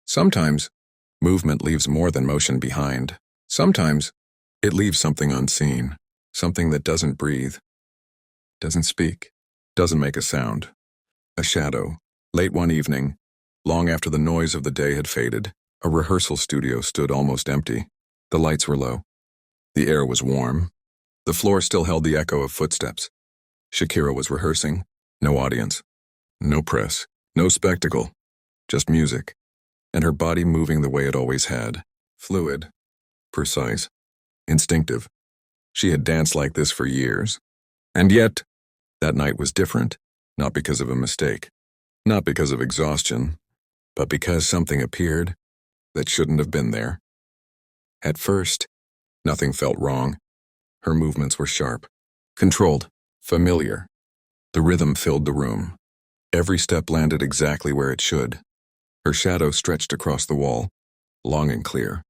Sometimes, movement leaves more than motion behind. Sometimes, it leaves something unseen, something that doesn't breathe, doesn't speak, doesn't make a sound. A shadow. Late one evening, long after the noise of the day had faded, a rehearsal studio stood almost empty. The lights were low. The air was warm. The floor still held the echo of footsteps. Shakira was rehearsing. No audience. No press. No spectacle. Just music. And her body moving the way it always had. Fluid. Precise. Instinctive. She had danced like this for years. And yet, that night was different, not because of a mistake, not because of exhaustion, but because something appeared that shouldn't have been there. At first, nothing felt wrong. Her movements were sharp, controlled, familiar. The rhythm filled the room. Every step landed exactly where it should. Her shadow stretched across the wall, long and clear.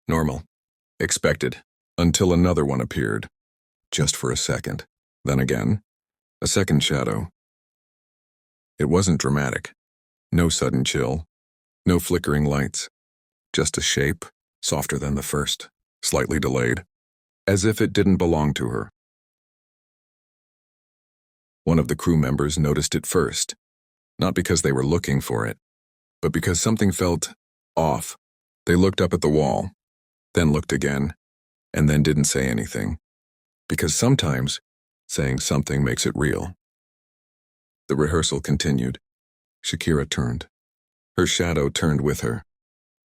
Normal. Expected. Until another one appeared. Just for a second. Then again. A second shadow. It wasn't dramatic. No sudden chill. No flickering lights. Just a shape, softer than the first, slightly delayed, as if it didn't belong to her. One of the crew members noticed it first, not because they were looking for it, but because something felt off. They looked up at the wall, then looked again, and then didn't say anything, because sometimes saying something makes it real. The rehearsal continued. Shakira turned. Her shadow turned with her.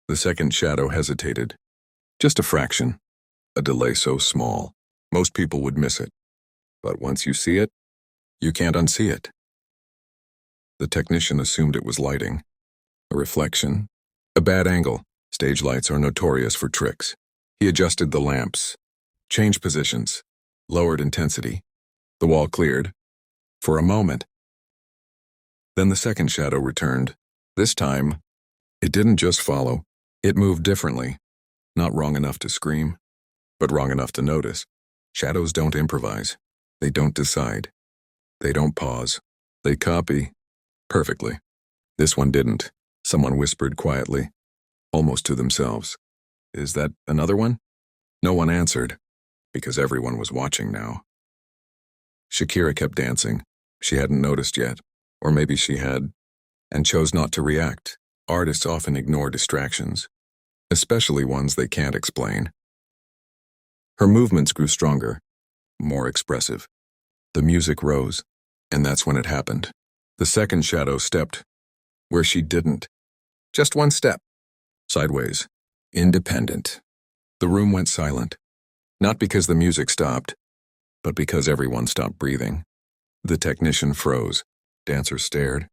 The second shadow hesitated. Just a fraction. A delay so small, most people would miss it. But once you see it, you can't unsee it. The technician assumed it was lighting. A reflection. A bad angle. Stage lights are notorious for tricks. He adjusted the lamps. Changed positions. Lowered intensity. The wall cleared. For a moment. Then the second shadow returned. This time, it didn't just follow. It moved differently. Not wrong enough to scream, but wrong enough to notice. Shadows don't improvise. They don't decide. They don't pause. They copy. Perfectly. This one didn't. Someone whispered quietly, almost to themselves. Is that another one? No one answered, because everyone was watching now. Shakira kept dancing. She hadn't noticed yet, or maybe she had, and chose not to react. Artists often ignore distractions, especially ones they can't explain. Her movements grew stronger, more expressive. The music rose, and that's when it happened. The second shadow stepped where she didn't. Just one step. Sideways. Independent. The room went silent, not because the music stopped, but because everyone stopped breathing. The technician froze. Dancers stared.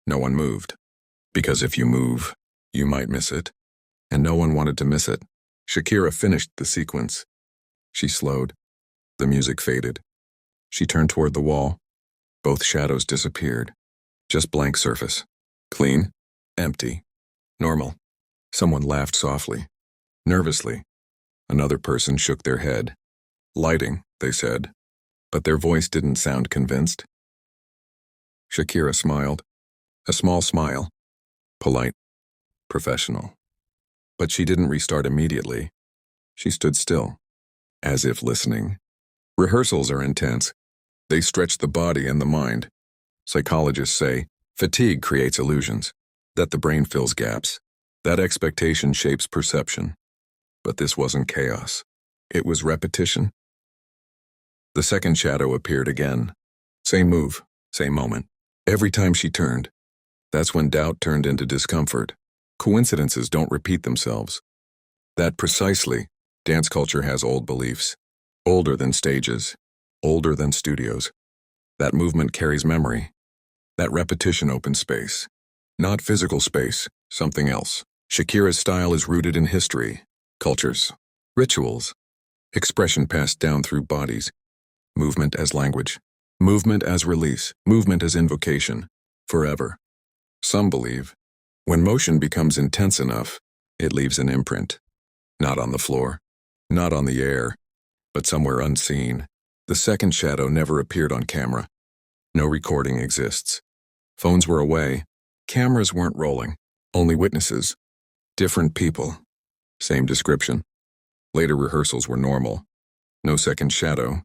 No one moved. Because if you move, you might miss it. And no one wanted to miss it. Shakira finished the sequence. She slowed. The music faded. She turned toward the wall. Both shadows disappeared. Just blank surface. Clean. Empty. Normal. Someone laughed softly. Nervously. Another person shook their head. Lighting, they said. But their voice didn't sound convinced. Shakira smiled. A small smile. Polite. Professional. But she didn't restart immediately. She stood still, as if listening. Rehearsals are intense. They stretch the body and the mind. Psychologists say fatigue creates illusions, that the brain fills gaps, that expectation shapes perception. But this wasn't chaos. It was repetition. The second shadow appeared again. Same move, same moment. Every time she turned, that's when doubt turned into discomfort. Coincidences don't repeat themselves. That precisely, dance culture has old beliefs. Older than stages. Older than studios. That movement carries memory. That repetition opens space. Not physical space, something else. Shakira's style is rooted in history, cultures, rituals, expression passed down through bodies, movement as language, movement as release, movement as invocation, forever. Some believe, when motion becomes intense enough, it leaves an imprint. Not on the floor, not on the air, but somewhere unseen. The second shadow never appeared on camera. No recording exists. Phones were away. Cameras weren't rolling. Only witnesses. Different people. Same description. Later rehearsals were normal. No second shadow.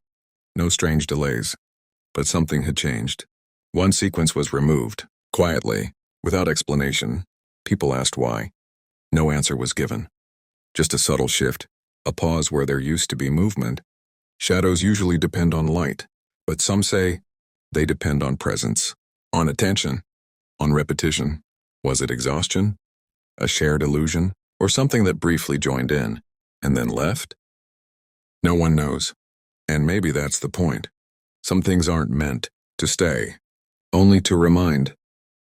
No strange delays. But something had changed. One sequence was removed, quietly, without explanation. People asked why. No answer was given. Just a subtle shift, a pause where there used to be movement. Shadows usually depend on light, but some say they depend on presence, on attention, on repetition. Was it exhaustion? A shared illusion? Or something that briefly joined in, and then left? No one knows. And maybe that's the point. Some things aren't meant to stay, only to remind.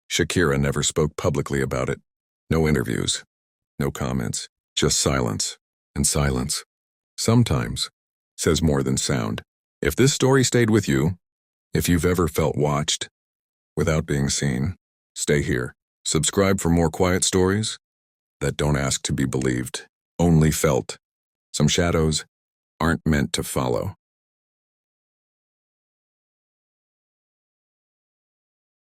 Shakira never spoke publicly about it. No interviews, no comments, just silence. And silence, sometimes, says more than sound. If this story stayed with you, if you've ever felt watched, without being seen, stay here. Subscribe for more quiet stories that don't ask to be believed, only felt. Some shadows aren't meant to follow.